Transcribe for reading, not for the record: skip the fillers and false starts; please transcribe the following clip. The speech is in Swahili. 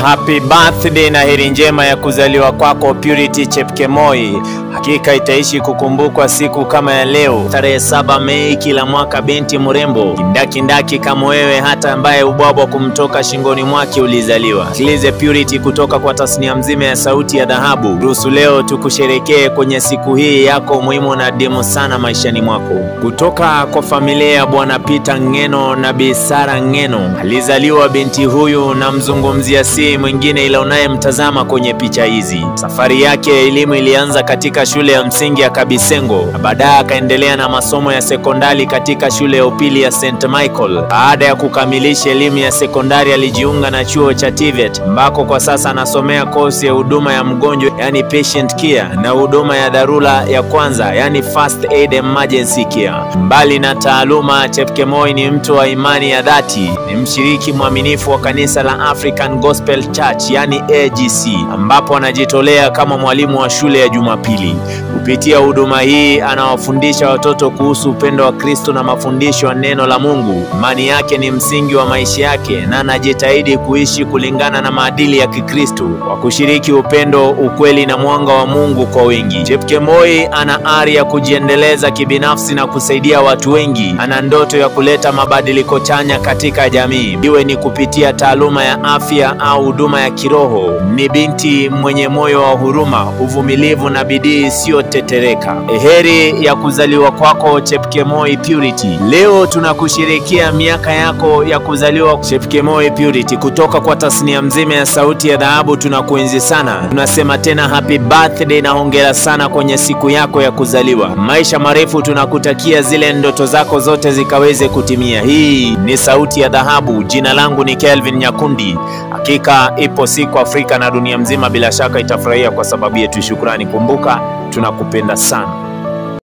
Happy birthday na heri njema ya kuzaliwa kwako Purity Chepkemoi. Hakika itaishi kukumbukwa siku kama ya leo tarehe 7 Mei kila mwaka. Binti mrembo kindaki kama wewe, hata ambaye ubwabwa kumtoka shingoni mwake ulizaliwa. Sikilize Purity kutoka kwa tasnia mzima ya sauti ya dhahabu. Ruhusu leo tukusherekee kwenye siku hii yako muhimu na adimu sana maishani mwako. Kutoka kwa familia ya Bwana Peter Ngeno na Bi Sara Ngeno alizaliwa binti huyu, na mzungumzia si mwingine ila unayemtazama kwenye picha hizi. Safari yake ya elimu ilianza katika shule ya msingi ya Kabisengo, na baadaye akaendelea na masomo ya sekondari katika shule ya upili ya St. Michael. Baada ya kukamilisha elimu ya sekondari alijiunga na chuo cha TVET, ambako kwa sasa anasomea kozi ya huduma ya mgonjwa yani patient care na huduma ya dharura ya kwanza yani first aid emergency care. Mbali na taaluma, Chepkemoi ni mtu wa imani ya dhati. Ni mshiriki mwaminifu wa kanisa la African Gospel Church yani AGC, ambapo anajitolea kama mwalimu wa shule ya Jumapili. Kupitia huduma hii anawafundisha watoto kuhusu upendo wa Kristo na mafundisho ya neno la Mungu. Imani yake ni msingi wa maisha yake na anajitahidi kuishi kulingana na maadili ya Kikristo kwa kushiriki upendo, ukweli na mwanga wa Mungu kwa wengi. Chepkemoi ana ari ya kujiendeleza kibinafsi na kusaidia watu wengi. Ana ndoto ya kuleta mabadiliko chanya katika jamii, iwe ni kupitia taaluma ya afya au huduma ya kiroho. Ni binti mwenye moyo wa huruma, uvumilivu na bidii isiyotetereka. Heri ya kuzaliwa kwako Chepkemoi Purity. Leo tunakusherehekea miaka yako ya kuzaliwa Chepkemoi Purity. Kutoka kwa tasnia mzima ya sauti ya dhahabu tunakuenzi sana. Tunasema tena happy birthday na hongera sana kwenye siku yako ya kuzaliwa. Maisha marefu tunakutakia, zile ndoto zako zote zikaweze kutimia. Hii ni sauti ya dhahabu. Jina langu ni Kelvin Nyakundi. Hakika ipo siku Afrika na dunia mzima bila shaka itafurahia kwa sababu yetu. Shukrani. Kumbuka tunakupenda sana.